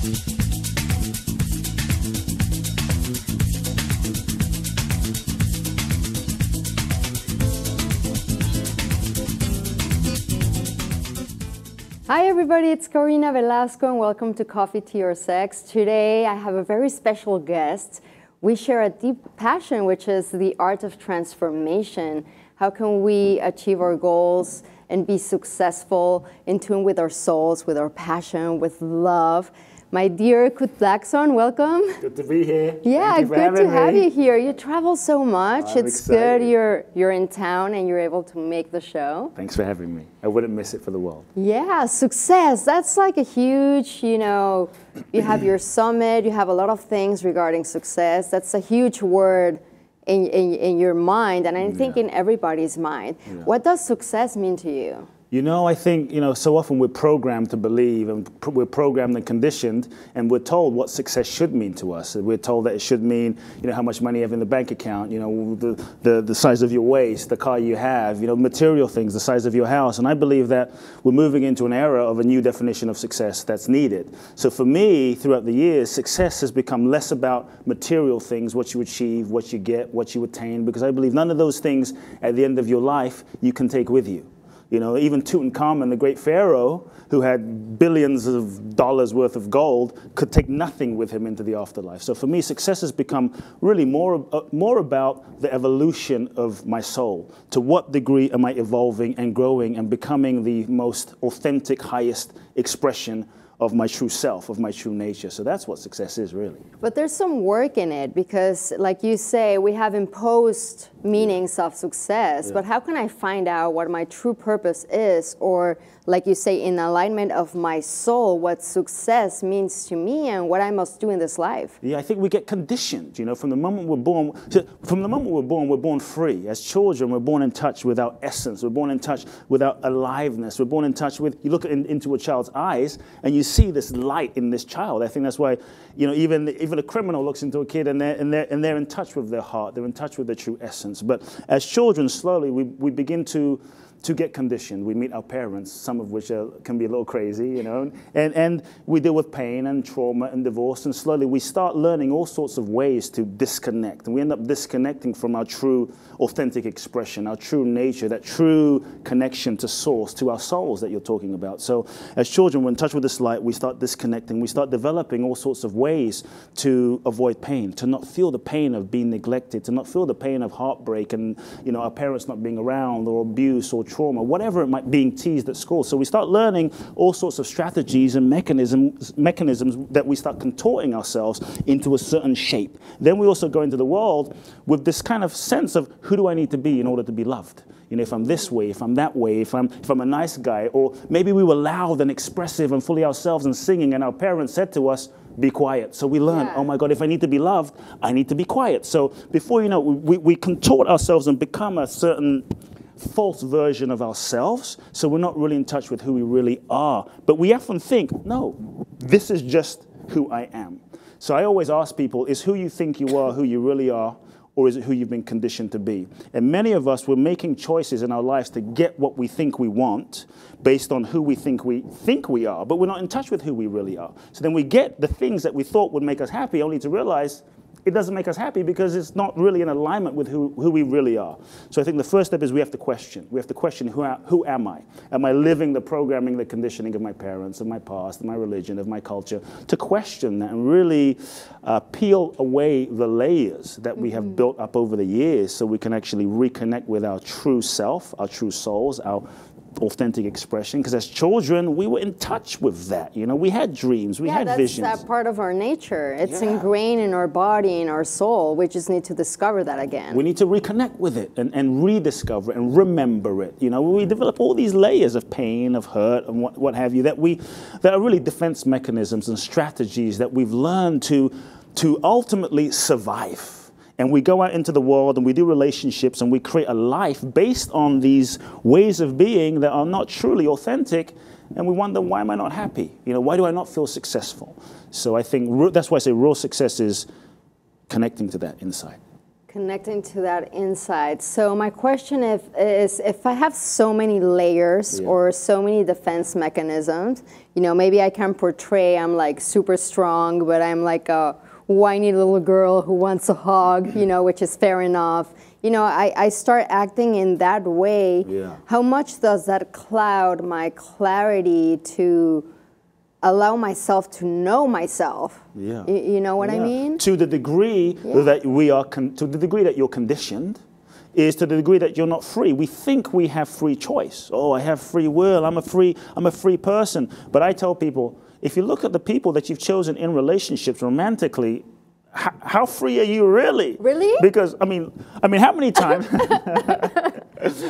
Hi everybody, it's Karina Velsco and welcome to Coffee, Tea or Sex. Today I have a very special guest. We share a deep passion, which is the art of transformation. How can we achieve our goals and be successful, in tune with our souls, with our passion, with love? My dear Kute Blackson, welcome. Good to be here. Yeah, good to have you here. You travel so much. I'm it's excited. good you're in town and you're able to make the show. Thanks for having me. I wouldn't miss it for the world. Yeah, success. That's like a huge, you have your summit, you have a lot of things regarding success. That's a huge word in your mind, and I think in everybody's mind. Yeah. What does success mean to you? I think, so often we're programmed to believe, and we're programmed and conditioned, and we're told what success should mean to us. We're told that it should mean, how much money you have in the bank account, the size of your waist, the car you have, material things, the size of your house. And I believe that we're moving into an era of a new definition of success that's needed. So for me, throughout the years, success has become less about material things, what you achieve, what you get, what you attain, because I believe none of those things at the end of your life you can take with you. Even Tutankhamun, the great pharaoh, who had billions of dollars worth of gold, could take nothing with him into the afterlife. So for me, success has become really more about the evolution of my soul. To what degree am I evolving and growing and becoming the most authentic, highest expression of my true self, of my true nature. So that's what success is, really. But there's some work in it because, like you say, we have imposed meanings of success. But how can I find out what my true purpose is, or, like you say, in alignment of my soul, what success means to me and what I must do in this life? Yeah, I think we get conditioned, from the moment we're born. We're born free. As children, we're born in touch with our essence. We're born in touch with our aliveness. We're born in touch with, you look into a child's eyes and you see this light in this child. I think that's why, even a criminal looks into a kid and they're in touch with their heart. They're in touch with their true essence. But as children, slowly we begin to get conditioned. We meet our parents, some of which can be a little crazy, and we deal with pain and trauma and divorce, and slowly we start learning all sorts of ways to disconnect, and we end up disconnecting from our true authentic expression, our true nature, that true connection to source, to our souls that you're talking about. So as children, we're in touch with this light, we start disconnecting, we start developing all sorts of ways to avoid pain, to not feel the pain of being neglected, to not feel the pain of heartbreak and, our parents not being around, or abuse or trauma, whatever it might be, being teased at school. So we start learning all sorts of strategies and mechanisms that we start contorting ourselves into a certain shape. Then we also go into the world with this kind of sense of, who do I need to be in order to be loved? If I'm this way, if I'm that way, if I'm a nice guy, or maybe we were loud and expressive and fully ourselves and singing, and our parents said to us, be quiet. So we learn, oh my God, if I need to be loved, I need to be quiet. So before you know, we contort ourselves and become a certain false version of ourselves, so we're not really in touch with who we really are. But we often think, no, this is just who I am. So I always ask people, is who you think you are who you really are, or is it who you've been conditioned to be? And many of us, we're making choices in our lives to get what we think we want based on who we think we are, but we're not in touch with who we really are. So then we get the things that we thought would make us happy, only to realize it doesn't make us happy because it's not really in alignment with who we really are. So I think the first step is we have to question. We have to question, who am I? Am I living the programming, the conditioning of my parents, of my past, of my religion, of my culture? To question that and really peel away the layers that we have built up over the years so we can actually reconnect with our true self, our true souls, our authentic expression, because as children we were in touch with that. We had dreams, we had visions. That's that part of our nature. It's ingrained in our body, in our soul. We just need to discover that again. We need to reconnect with it and rediscover it and remember it. We develop all these layers of pain, of hurt, and what have you, that are really defense mechanisms and strategies that we've learned to ultimately survive. And we go out into the world and we do relationships and we create a life based on these ways of being that are not truly authentic. And we wonder, why am I not happy? Why do I not feel successful? So I think that's why I say real success is connecting to that inside. Connecting to that insight. So my question is if I have so many layers or so many defense mechanisms, you know, maybe I can portray I'm like super strong, but I'm like a whiny little girl who wants a hug, you know, which is fair enough. You know, I start acting in that way. Yeah. How much does that cloud my clarity to allow myself to know myself? Yeah. You know what I mean? To the degree that we are, to the degree that you're conditioned, is to the degree that you're not free. We think we have free choice. Oh, I have free will. I'm a free person. But I tell people, if you look at the people that you've chosen in relationships romantically, how free are you really? Really? Because I mean, how many times?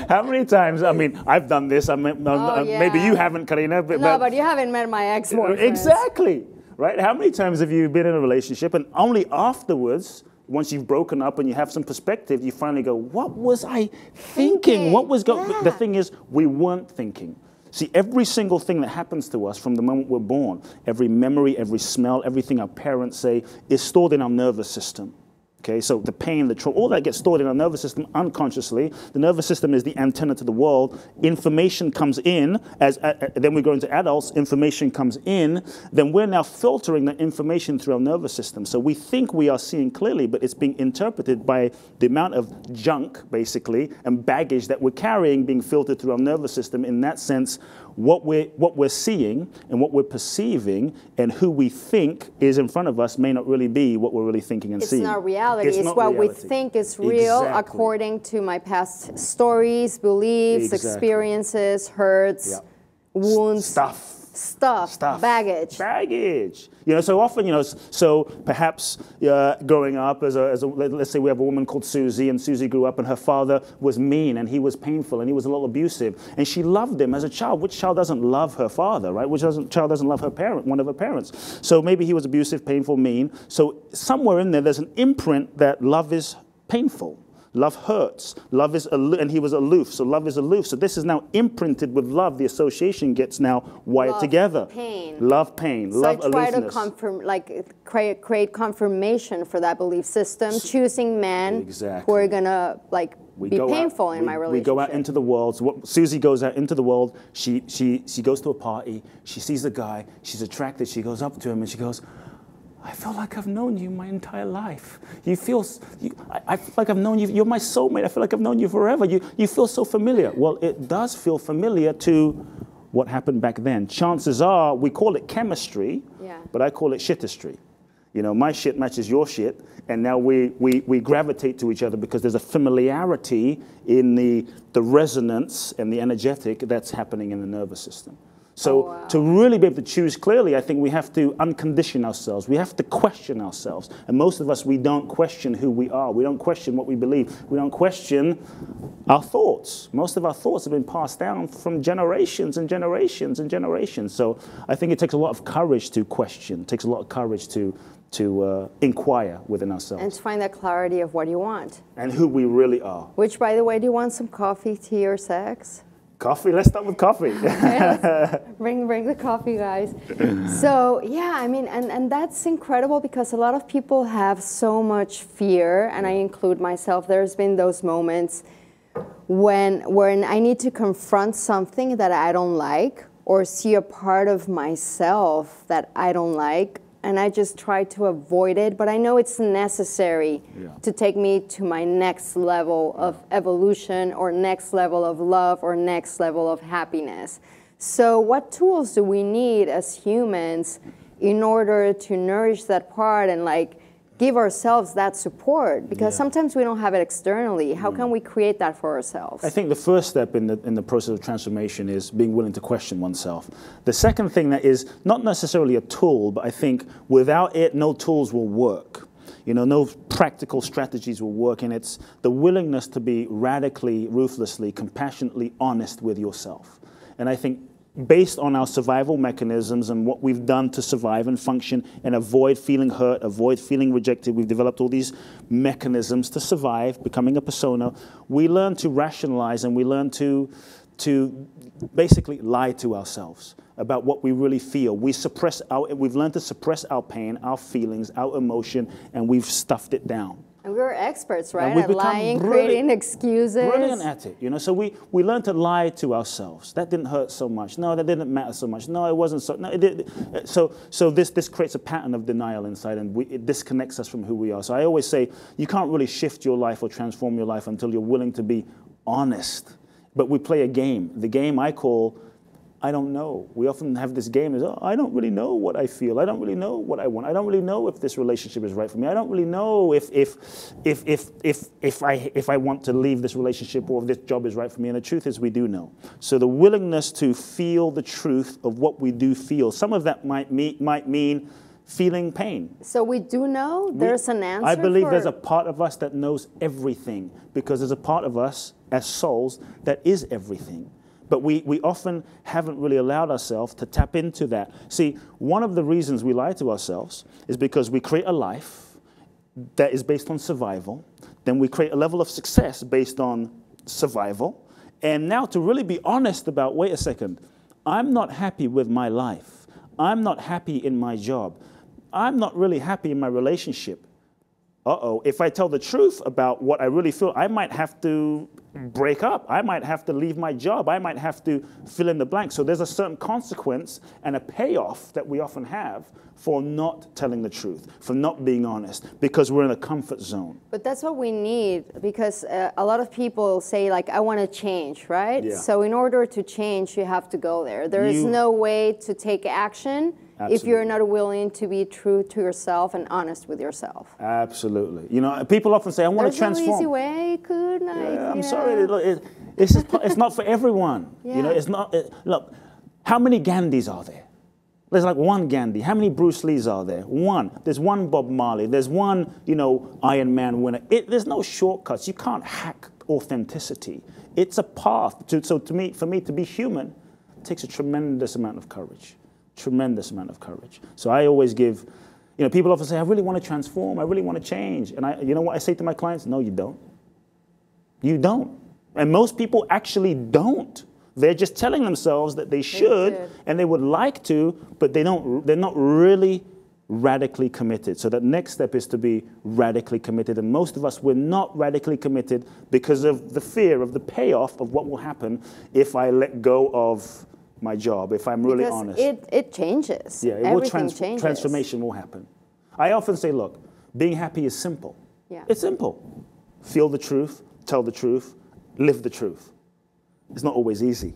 How many times? I mean, I've done this. Maybe you haven't, Karina. But you haven't met my ex-boyfriend. Exactly. Right? How many times have you been in a relationship and only afterwards, once you've broken up and you have some perspective, you finally go, what was I thinking? What was going? The thing is, we weren't thinking. See, every single thing that happens to us from the moment we're born, every memory, every smell, everything our parents say is stored in our nervous system. Okay, so the pain, the trauma, all that gets stored in our nervous system unconsciously. The nervous system is the antenna to the world. Information comes in, then we go into adults, information comes in, then we're now filtering that information through our nervous system. So we think we are seeing clearly, but it's being interpreted by the amount of junk, basically, and baggage that we're carrying being filtered through our nervous system. In that sense, what we're seeing and what we're perceiving and who we think is in front of us may not really be what we're really thinking and seeing. It's not reality. It's what reality. We think is real according to my past stories, beliefs, experiences, hurts, wounds. Stuff, baggage. You know, so often, you know, so perhaps growing up let's say we have a woman called Susie, and Susie grew up and her father was mean and he was painful and he was a little abusive, and she loved him as a child. Which child doesn't love her father, right? Which child doesn't love her parent, one of her parents? So maybe he was abusive, painful, mean. So somewhere in there's an imprint that love is painful. Love hurts. Love is and he was aloof, so love is aloof. So this is now imprinted with love. The association gets now wired together. Pain. Love, pain. So love, I try aloofness. to create confirmation for that belief system, choosing men who are gonna be painful in my relationship. We go out into the world. So Susie goes out into the world. She goes to a party. She sees a guy. She's attracted. She goes up to him and she goes, I feel like I've known you my entire life. I feel like I've known you. You're my soulmate. I feel like I've known you forever. You feel so familiar. Well, it does feel familiar to what happened back then. Chances are, we call it chemistry, but I call it shit-istry. You know, my shit matches your shit, and now we gravitate to each other because there's a familiarity in the resonance and the energetic that's happening in the nervous system. So to really be able to choose clearly, I think we have to uncondition ourselves. We have to question ourselves. And most of us, we don't question who we are. We don't question what we believe. We don't question our thoughts. Most of our thoughts have been passed down from generations and generations and generations. So I think it takes a lot of courage to question. It takes a lot of courage to inquire within ourselves. And to find that clarity of what you want. And who we really are. Which, by the way, do you want some coffee, tea, or sex? Coffee? Let's start with coffee. Okay, bring the coffee, guys. So, yeah, I mean, and that's incredible because a lot of people have so much fear, and I include myself. There's been those moments when I need to confront something that I don't like or see a part of myself that I don't like, and I just try to avoid it, but I know it's necessary to take me to my next level of evolution or next level of love or next level of happiness. So what tools do we need as humans in order to nourish that part and give ourselves that support? Because sometimes we don't have it externally. How can we create that for ourselves? I think the first step in the process of transformation is being willing to question oneself. The second thing that is not necessarily a tool, but I think without it, no tools will work. You know, no practical strategies will work, and it's the willingness to be radically, ruthlessly, compassionately honest with yourself. And I think based on our survival mechanisms and what we've done to survive and function and avoid feeling hurt, avoid feeling rejected, we've developed all these mechanisms to survive, becoming a persona. We learn to rationalize and we learn to basically lie to ourselves about what we really feel. We've learned to suppress our pain, our feelings, our emotion, and we've stuffed it down. And we're experts, right? We've At become lying, creating excuses. Brilliant at it, you know. So we learn to lie to ourselves. That didn't hurt so much. No, that didn't matter so much. No, it wasn't so. No, it did. So this creates a pattern of denial inside, and it disconnects us from who we are. So I always say you can't really shift your life or transform your life until you're willing to be honest. But we play a game. The game I call I don't know. We often have this game is, oh, I don't really know what I feel. I don't really know what I want. I don't really know if this relationship is right for me. I don't really know if I want to leave this relationship or if this job is right for me. And the truth is we do know. So the willingness to feel the truth of what we do feel, some of that might mean feeling pain. So we do know there's an answer. I believe there's a part of us that knows everything because there's a part of us as souls that is everything. But we often haven't really allowed ourselves to tap into that. See, one of the reasons we lie to ourselves is because we create a life that is based on survival. Then we create a level of success based on survival. And now to really be honest about, wait a second, I'm not happy with my life. I'm not happy in my job. I'm not really happy in my relationship. Uh-oh, if I tell the truth about what I really feel, I might have to break up. I might have to leave my job. I might have to fill in the blank. So there's a certain consequence and a payoff that we often have for not telling the truth, for not being honest, because we're in a comfort zone. But that's what we need, because a lot of people say, like, I want to change, right? Yeah. So in order to change, you have to go there. There is no way to take action if you're not willing to be true to yourself and honest with yourself. Absolutely. You know, people often say, I want to transform. There's no easy way, couldn't I? Yeah, I'm sorry. Look, it's not for everyone. Yeah. You know, it's not. Look, how many Gandhis are there? There's like one Gandhi. How many Bruce Lees are there? One. There's one Bob Marley. There's one, you know, Iron Man winner. There's no shortcuts. You can't hack authenticity. It's a path. So for me to be human, it takes a tremendous amount of courage. Tremendous amount of courage. So I always give, you know, people often say, I really want to transform. I really want to change. And you know what I say to my clients? No, you don't. You don't. And most people actually don't. They're just telling themselves that they should and they would like to, but they're not really radically committed. So that next step is to be radically committed. And most of us, we're not radically committed because of the fear of the payoff of what will happen if I let go of my job, if I'm really honest. It changes. Yeah, Everything changes. Transformation will happen. I often say, look, being happy is simple. Yeah. It's simple. Feel the truth, tell the truth, live the truth. It's not always easy.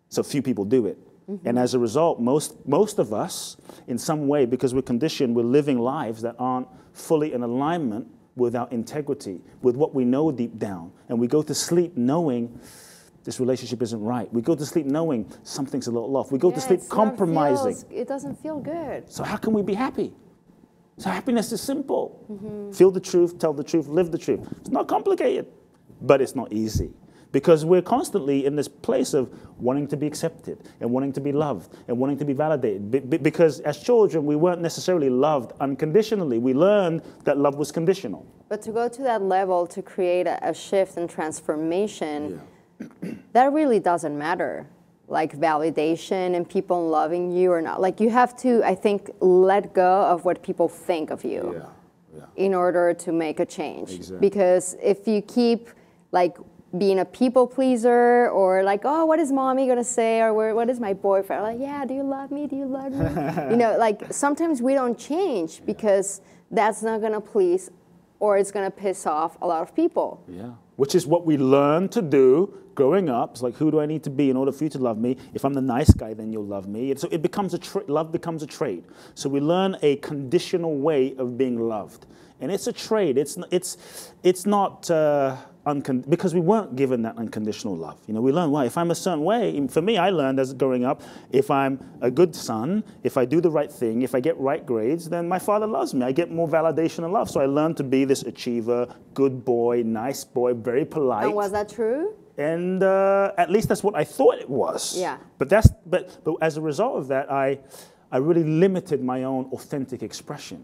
So few people do it. Mm-hmm. And as a result, most of us, in some way, because we're conditioned, we're living lives that aren't fully in alignment with our integrity, with what we know deep down. And we go to sleep knowing this relationship isn't right. We go to sleep knowing something's a little off. We go to sleep compromising. It doesn't feel good. So how can we be happy? So happiness is simple. Mm-hmm. Feel the truth, tell the truth, live the truth. It's not complicated, but it's not easy. Because we're constantly in this place of wanting to be accepted and wanting to be loved and wanting to be validated. Because as children, we weren't necessarily loved unconditionally. We learned that love was conditional. But to go to that level, to create a shift and transformation, that really doesn't matter. Like validation and people loving you or not. Like you have to, I think, let go of what people think of you in order to make a change. Exactly. Because if you keep like being a people pleaser or like, oh, what is mommy gonna say? Or what is my boyfriend? Like, yeah, do you love me? Do you love me? You know, like sometimes we don't change because that's not gonna please or it's gonna piss off a lot of people. Yeah, which is what we learn to do growing up. It's like, who do I need to be in order for you to love me? If I'm the nice guy, then you'll love me. So it becomes love becomes a trade. So we learn a conditional way of being loved. And it's a trade. It's not because we weren't given that unconditional love. You know, we learn, well, if I'm a certain way, for me, I learned as growing up, if I'm a good son, if I do the right thing, if I get right grades, then my father loves me. I get more validation and love. So I learned to be this achiever, good boy, nice boy, very polite. And was that true? And at least that's what I thought it was. Yeah. But as a result of that, I really limited my own authentic expression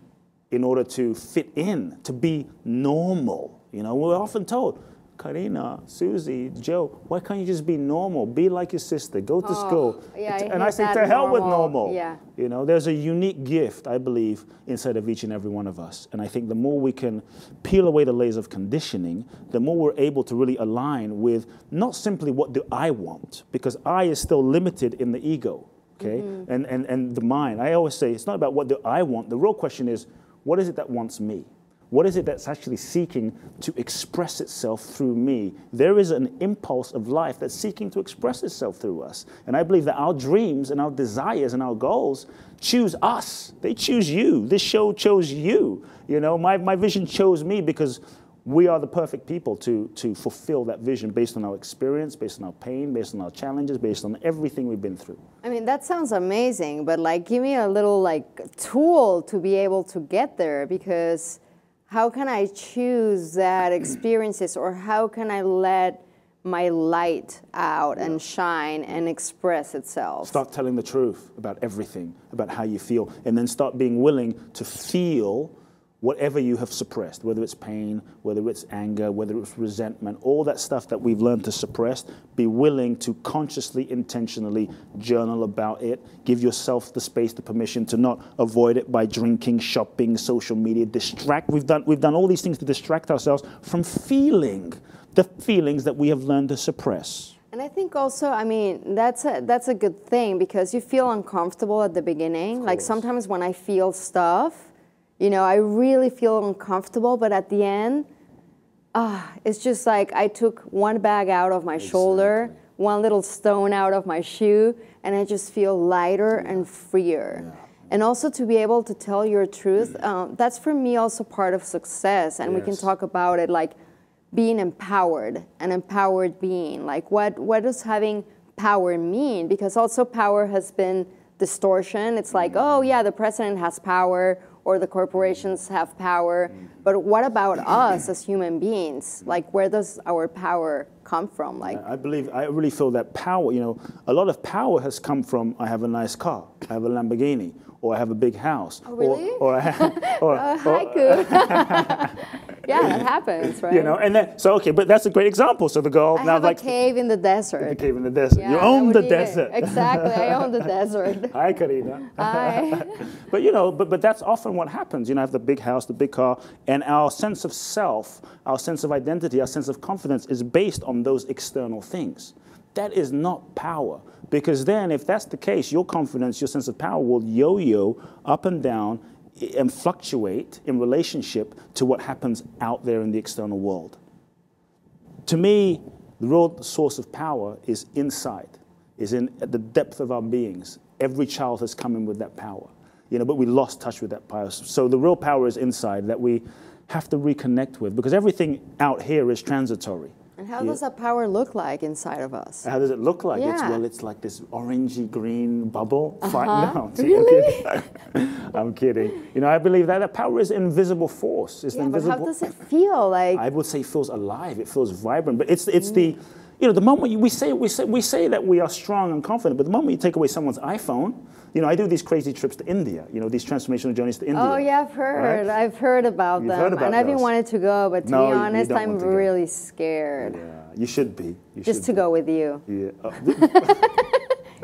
in order to fit in, to be normal. You know, we're often told, Karina, Susie, Joe, why can't you just be normal? Be like your sister, go to school. Yeah, and I say, to hell with normal. Yeah. You know, there's a unique gift, I believe, inside of each and every one of us. And I think the more we can peel away the layers of conditioning, the more we're able to really align with not simply what do I want, because I is still limited in the ego, okay, and the mind. I always say, it's not about what do I want. The real question is, what is it that wants me? What is it that's actually seeking to express itself through me? There is an impulse of life that's seeking to express itself through us. And I believe that our dreams and our desires and our goals choose us. They choose you. This show chose you. You know, my vision chose me because we are the perfect people to fulfill that vision based on our experience, based on our pain, based on our challenges, based on everything we've been through. I mean, that sounds amazing, but like, give me a little like tool to be able to get there, because how can I choose that experiences, or how can I let my light out and shine and express itself? Start telling the truth about everything, about how you feel, and then start being willing to feel whatever you have suppressed, whether it's pain, whether it's anger, whether it's resentment, all that stuff that we've learned to suppress. Be willing to consciously, intentionally journal about it. Give yourself the space, the permission to not avoid it by drinking, shopping, social media, distract. We've done all these things to distract ourselves from feeling the feelings that we have learned to suppress. And I think also, I mean, that's a good thing, because you feel uncomfortable at the beginning. Like sometimes when I feel stuff, you know, I really feel uncomfortable, but at the end, it's just like I took one bag out of my shoulder, one little stone out of my shoe, and I just feel lighter and freer. Yeah. And also to be able to tell your truth, that's for me also part of success. And we can talk about it like being empowered, an empowered being. Like what does having power mean? Because also power has been distortion. It's like, oh yeah, the president has power, or the corporations have power, but what about us as human beings? Like, where does our power come from? Like, I really feel that power, you know, a lot of power has come from, I have a nice car, I have a Lamborghini, or I have a big house. Oh, really? Or I have, haiku. Yeah, that happens, right? You know, and then, so, okay, but that's a great example. So the girl I now have like a cave in the desert. The cave in the desert. Yeah, you own the desert. Exactly, I own the desert. Hi, Karina. Hi. But, you know, but that's often what happens. You know, I have the big house, the big car, and our sense of self, our sense of identity, our sense of confidence is based on those external things. That is not power. Because then, if that's the case, your confidence, your sense of power will yo-yo up and down and fluctuate in relationship to what happens out there in the external world. To me, the real source of power is inside, is at the depth of our beings. Every child has come in with that power, you know, but we lost touch with that power. So the real power is inside that we have to reconnect with, because everything out here is transitory. And how does that power look like inside of us? How does it look like? Yeah. It's like this orangey green bubble. No, really? I'm kidding. You know, I believe that power is an invisible force. It's but how does it feel like? I would say it feels alive. It feels vibrant. But it's the, you know, the moment we say that we are strong and confident, but the moment you take away someone's iPhone, you know, I do these crazy trips to India, you know, these transformational journeys to India. Oh, yeah, I've heard. Right? I've heard about them. Heard about and I've been wanting to go, but to be honest, I'm really scared. Yeah, you should be. Just to go with you. Yeah.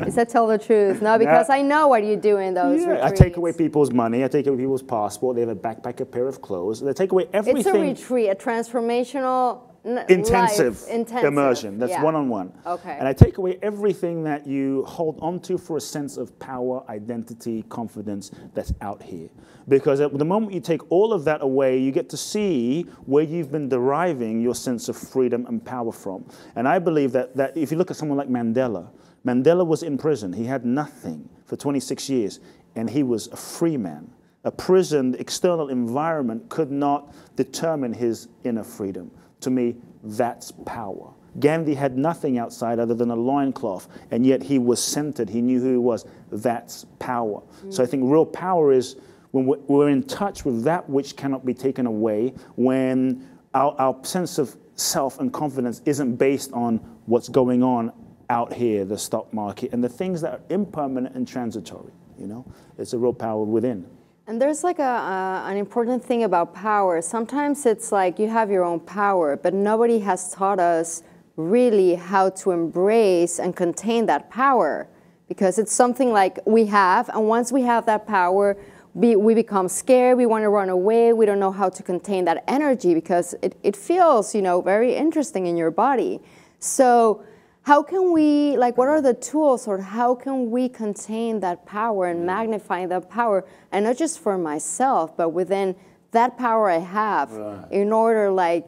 Is that tell the truth? No, because I know what you do in those retreats. I take away people's money. I take away people's passport. They have a backpack, a pair of clothes. They take away everything. It's a retreat, a transformational intensive immersion. That's one-on-one. Okay. And I take away everything that you hold onto for a sense of power, identity, confidence that's out here. Because at the moment you take all of that away, you get to see where you've been deriving your sense of freedom and power from. And I believe that if you look at someone like Mandela, Mandela was in prison. He had nothing for 26 years, and he was a free man. A prison, external environment could not determine his inner freedom. To me, that's power. Gandhi had nothing outside other than a loincloth, and yet he was centered. He knew who he was. That's power. So I think real power is when we're in touch with that which cannot be taken away, when our sense of self and confidence isn't based on what's going on out here, the stock market, and the things that are impermanent and transitory. You know, it's a real power within. And there's like an important thing about power. Sometimes it's like you have your own power, but nobody has taught us really how to embrace and contain that power, because it's something like we have, and once we have that power, we become scared, we want to run away, we don't know how to contain that energy because it feels, you know, very interesting in your body. So how can we, like, what are the tools, or how can we contain that power and magnify that power, and not just for myself, but within that power I have, in order, like,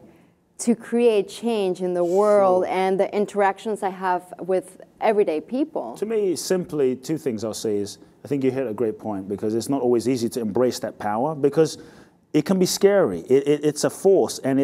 to create change in the world and the interactions I have with everyday people? To me, simply, two things I'll say is, I think you hit a great point, because it's not always easy to embrace that power, because it can be scary. It's a force, and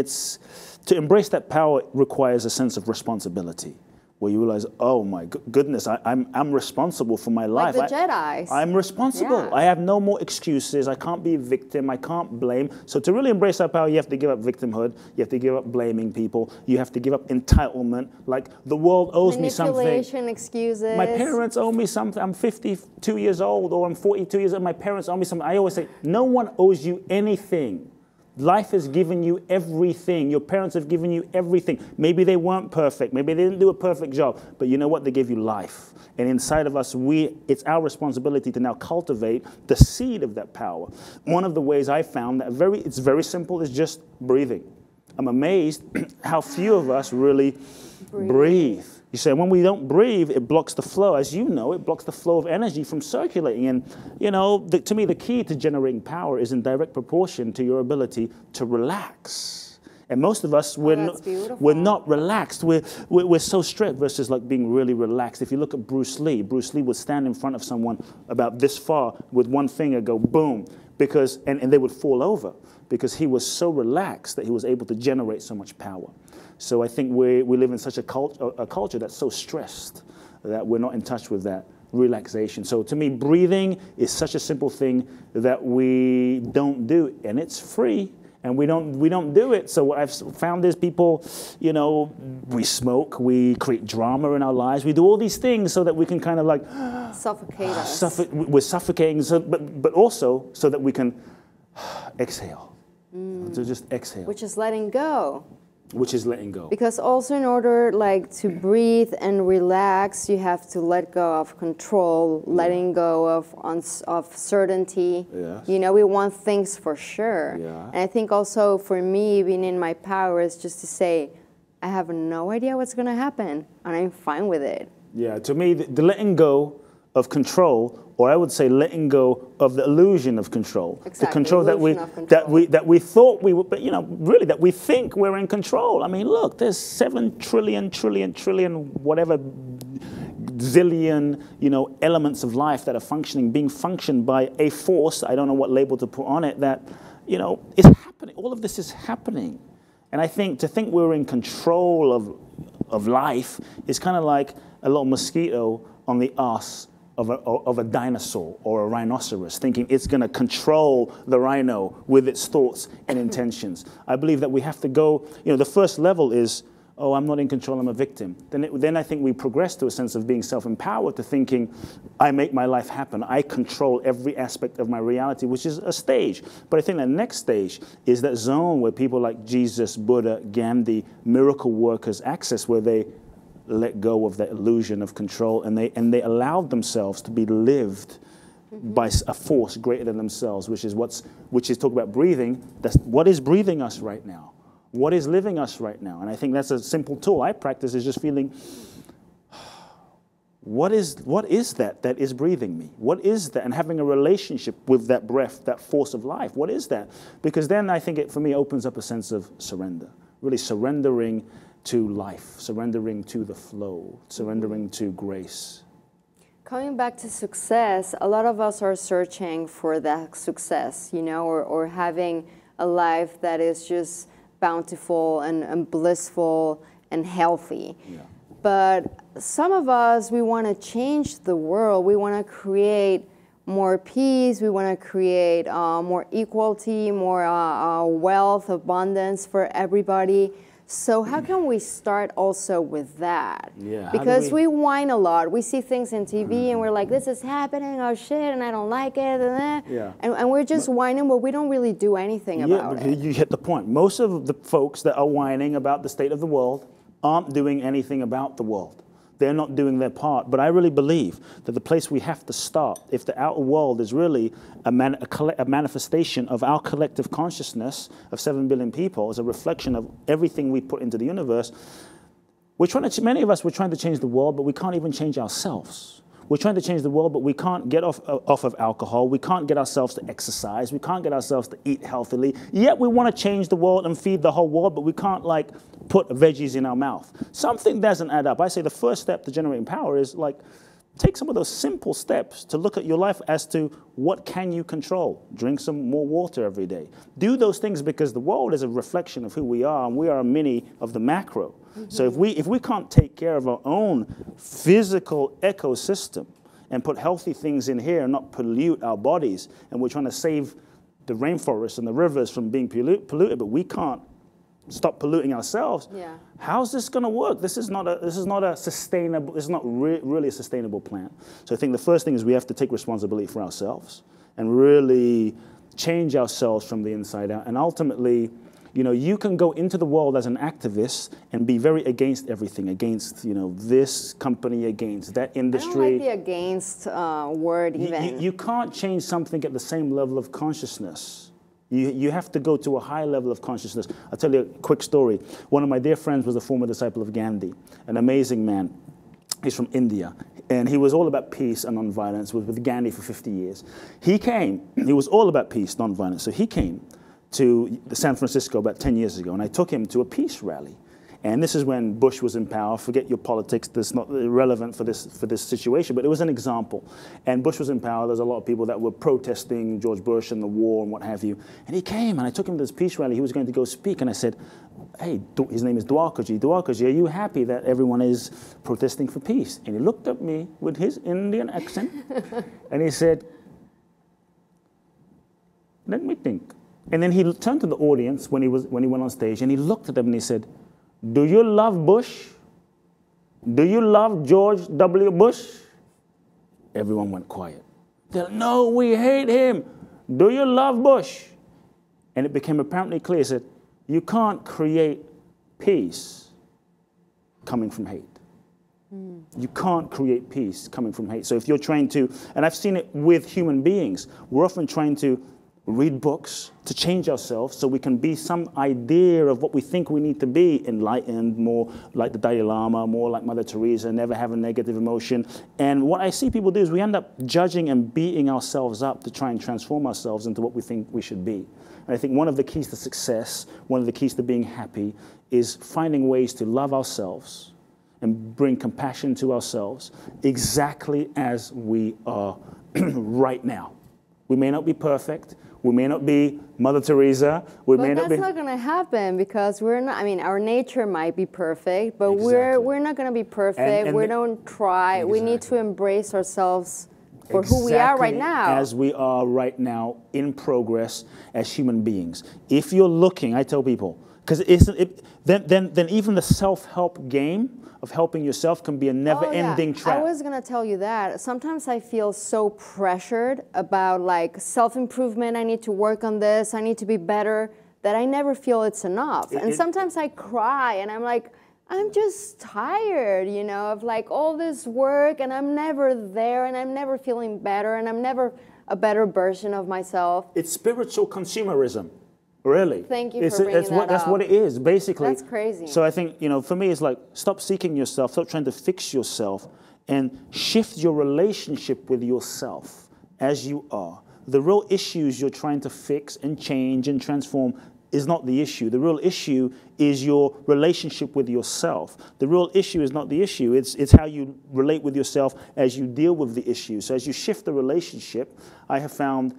to embrace that power requires a sense of responsibility, where you realize, oh my goodness, I'm responsible for my life. Like the Jedis. I'm responsible. Yeah. I have no more excuses. I can't be a victim. I can't blame. So to really embrace that power, you have to give up victimhood. You have to give up blaming people. You have to give up entitlement. Like, the world owes me something. Manipulation, excuses. My parents owe me something. I'm 52 years old, or I'm 42 years old. My parents owe me something. I always say, no one owes you anything. Life has given you everything. Your parents have given you everything. Maybe they weren't perfect. Maybe they didn't do a perfect job. But you know what? They gave you life. And inside of us, it's our responsibility to now cultivate the seed of that power. One of the ways I found that it's very simple is just breathing. I'm amazed how few of us really breathe. You say, when we don't breathe, it blocks the flow. As you know, it blocks the flow of energy from circulating. And, you know, to me, the key to generating power is in direct proportion to your ability to relax. And most of us, we're not relaxed. We're so strict versus, like, being really relaxed. If you look at Bruce Lee would stand in front of someone about this far with one finger, go boom, and they would fall over, because he was so relaxed that he was able to generate so much power. So I think we live in such a culture that's so stressed that we're not in touch with that relaxation. So to me, breathing is such a simple thing that we don't do, and it's free, and we don't do it. So what I've found is people, you know, we smoke, we create drama in our lives, we do all these things so that we can kind of like suffocate us. We're suffocating, but also so that we can exhale. So just exhale. Which is letting go. Which is letting go. Because also, in order, like, to breathe and relax, you have to let go of control, letting go of certainty. Yes. You know, we want things for sure. Yeah. And I think also for me, being in my power is just to say, I have no idea what's going to happen, and I'm fine with it. Yeah, to me, the letting go of control, or I would say letting go of the illusion of control. Exactly. The control that we thought we were, but, you know, really that we think we're in control. I mean, look, there's 7 trillion, whatever zillion, you know, elements of life that are being functioned by a force. I don't know what label to put on it. That, you know, is happening. All of this is happening, and I think to think we're in control of life is kind of like a little mosquito on the ass of a dinosaur or a rhinoceros, thinking it's going to control the rhino with its thoughts and intentions. I believe that we have to go, you know, the first level is, oh, I'm not in control, I'm a victim. Then I think we progress to a sense of being self-empowered, to thinking, I make my life happen. I control every aspect of my reality, which is a stage. But I think the next stage is that zone where people like Jesus, Buddha, Gandhi, miracle workers access, where they let go of that illusion of control, and they allowed themselves to be lived by a force greater than themselves, which is talk about breathing. That's what is breathing us right now. What is living us right now? And I think that's a simple tool I practice, is just feeling, what is that is breathing me? What is that? And having a relationship with that breath, that force of life. What is that? Because then I think it, for me, opens up a sense of surrender, really surrendering to life, surrendering to the flow, surrendering to grace. Coming back to success, a lot of us are searching for that success, you know, or having a life that is just bountiful and blissful and healthy. Yeah. But some of us, we want to change the world. We want to create more peace. We want to create more equality, more wealth, abundance for everybody. So how can we start also with that? Yeah, Because we whine a lot. We see things in TV and we're like, this is happening, oh shit, and I don't like it. And we're just whining, but we don't really do anything about it. You hit the point. Most of the folks that are whining about the state of the world aren't doing anything about the world. They're not doing their part. But I really believe that the place we have to start, if the outer world is really a manifestation of our collective consciousness of 7 billion people, as a reflection of everything we put into the universe, many of us, we're trying to change the world, but we can't even change ourselves. We're trying to change the world, but we can't get off of alcohol. We can't get ourselves to exercise. We can't get ourselves to eat healthily. Yet we want to change the world and feed the whole world, but we can't put veggies in our mouth. Something doesn't add up. I say the first step to generating power is take some of those simple steps to look at your life as to what can you control. Drink some more water every day. Do those things because the world is a reflection of who we are, and we are a mini of the macro. So if we can't take care of our own physical ecosystem and put healthy things in here and not pollute our bodies, and we're trying to save the rainforests and the rivers from being polluted, but we can't stop polluting ourselves. How's this going to work? This is not really a sustainable plan. So I think the first thing is we have to take responsibility for ourselves and really change ourselves from the inside out. And ultimately, you can go into the world as an activist and be very against everything, against, this company, against that industry. I don't like the against word even. You can't change something at the same level of consciousness. You have to go to a high level of consciousness. I'll tell you a quick story. One of my dear friends was a former disciple of Gandhi, an amazing man. He's from India, and he was all about peace and nonviolence, was with Gandhi for 50 years. He was all about peace, nonviolence, so he came to San Francisco about 10 years ago, and I took him to a peace rally. And this is when Bush was in power. Forget your politics, that's not relevant for this situation, but it was an example. And Bush was in power. There's a lot of people that were protesting George Bush and the war and what have you. And he came, and I took him to this peace rally. He was going to go speak, and I said, hey, his name is Dwarkaji. Dwarkaji, are you happy that everyone is protesting for peace? And he looked at me with his Indian accent, and he said, let me think. And then he turned to the audience when he went on stage, and he looked at them and he said, do you love Bush? Do you love George W. Bush? Everyone went quiet. They're like, no, we hate him. Do you love Bush? And it became apparently clear. He said, you can't create peace coming from hate. You can't create peace coming from hate. So if you're trying to, and I've seen it with human beings, we're often trying to read books to change ourselves so we can be some idea of what we think we need to be, enlightened, more like the Dalai Lama, more like Mother Teresa, never have a negative emotion. And what I see people do is we end up judging and beating ourselves up to try and transform ourselves into what we think we should be. And I think one of the keys to success, one of the keys to being happy, is finding ways to love ourselves and bring compassion to ourselves exactly as we are right now. We may not be perfect. We may not be Mother Teresa. But that's not going to happen because we're not. I mean, our nature might be perfect, but we're not going to be perfect. We don't try. We need to embrace ourselves for who we are right now. As we are right now in progress as human beings. If you're looking, I tell people, because then even the self-help game of helping yourself can be a never-ending trap. I was going to tell you that. Sometimes I feel so pressured about self-improvement. I need to work on this. I need to be better, that I never feel it's enough. And sometimes I cry and I'm like, I'm just tired, of all this work, and I'm never there, and I'm never feeling better, and I'm never a better version of myself. It's spiritual consumerism. Really? Thank you for bringing that up. That's what it is, basically. That's crazy. So I think, for me, it's stop seeking yourself, stop trying to fix yourself, and shift your relationship with yourself as you are. The real issues you're trying to fix and change and transform is not the issue. The real issue is your relationship with yourself. The real issue is not the issue. It's how you relate with yourself as you deal with the issue. So as you shift the relationship, I have found,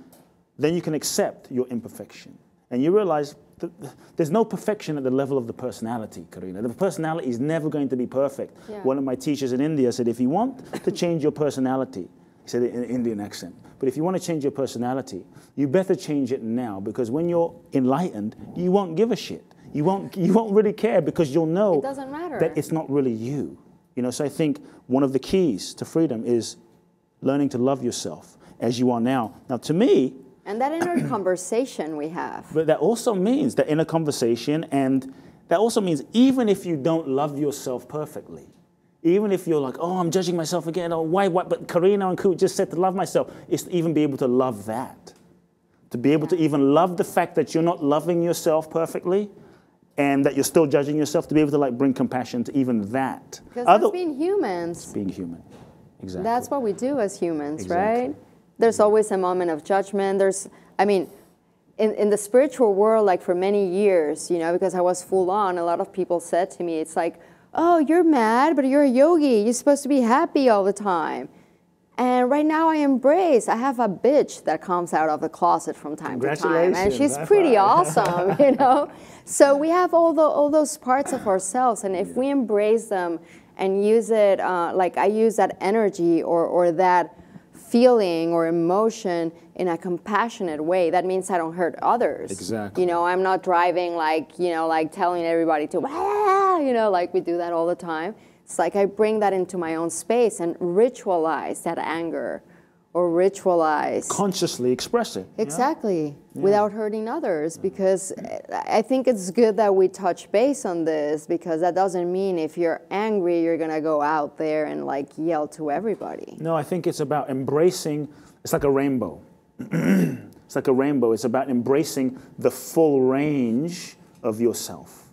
then you can accept your imperfection. And you realize that there's no perfection at the level of the personality, Karina. The personality is never going to be perfect. Yeah. One of my teachers in India said, if you want to change your personality, he said it in an Indian accent, but if you want to change your personality, you better change it now, because when you're enlightened, you won't give a shit. You won't really care because you'll know it doesn't matter. that it's not really you. You know, so I think one of the keys to freedom is learning to love yourself as you are now. Now, to me, and that inner conversation we have. but that also means that inner conversation, and that also means even if you don't love yourself perfectly, even if you're like, oh, I'm judging myself again, oh, why? But Karina and Kute just said to love myself, is to even be able to love that. To be able to even love the fact that you're not loving yourself perfectly, and that you're still judging yourself, to be able to like bring compassion to even that. Because that's being humans. It's being human, exactly. That's what we do as humans, Exactly. right? There's always a moment of judgment. In the spiritual world, like for many years, you know, because I was full on, a lot of people said to me, it's like, oh, you're mad, but you're a yogi. You're supposed to be happy all the time. And right now I have a bitch that comes out of the closet from time to time. And she's pretty awesome, you know? So we have all those parts of ourselves. And if we embrace them and use it, like I use that energy or that feeling or emotion in a compassionate way, that means I don't hurt others. Exactly. You know, I'm not driving like, you know, like telling everybody to, you know, like we do that all the time. It's like I bring that into my own space and ritualize that anger or ritualize. Consciously express it. Exactly. Yeah. Without hurting others, because I think it's good that we touch base on this, because that doesn't mean if you're angry, you're going to go out there and like yell to everybody. No, I think it's about embracing, it's like a rainbow. It's like a rainbow. It's about embracing the full range of yourself.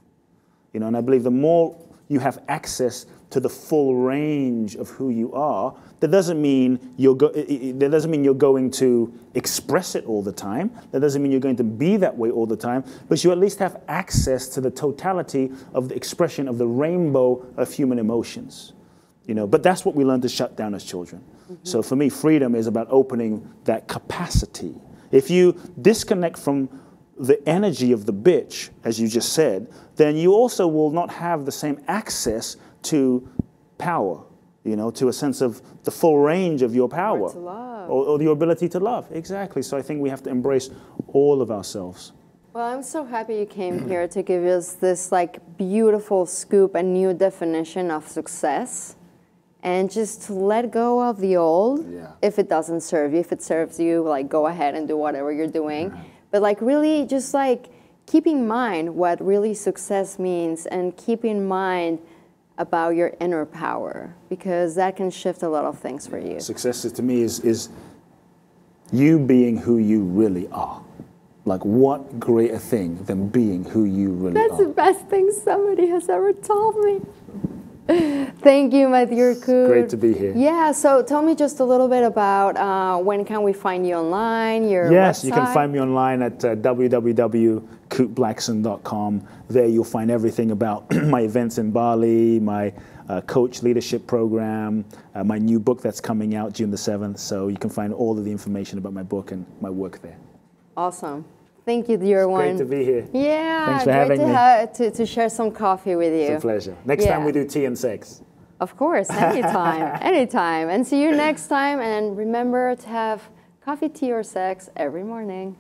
You know, and I believe the more you have access to the full range of who you are, that doesn't mean you're going to express it all the time. That doesn't mean you're going to be that way all the time, but you at least have access to the totality of the expression of the rainbow of human emotions. You know, but that's what we learn to shut down as children. Mm-hmm. So for me, freedom is about opening that capacity. If you disconnect from the energy of the bitch, as you just said, then you also will not have the same access to power, you know, to a sense of the full range of your power. Or to love. Or your ability to love, exactly. So I think we have to embrace all of ourselves. Well, I'm so happy you came here to give us this like beautiful scoop, a new definition of success. And just to let go of the old, if it doesn't serve you. If it serves you, like go ahead and do whatever you're doing. But like really just like keep in mind what really success means, and keep in mind about your inner power, because that can shift a lot of things for you. Success to me is you being who you really are. Like what greater thing than being who you really are? That's the best thing somebody has ever told me. Thank you, my dear Kute. Great to be here. Yeah, so tell me just a little bit about when can we find you online, your Yes, website? You can find me online at www.kuteblackson.com. There you'll find everything about my events in Bali, my coach leadership program, my new book that's coming out June the 7th. So you can find all of the information about my book and my work there. Awesome. Thank you, dear one. Great to be here. Yeah, thanks for having me. To share some coffee with you. It's a pleasure. Next time we do tea and sex. Of course, anytime, anytime. And see you next time. And remember to have coffee, tea, or sex every morning.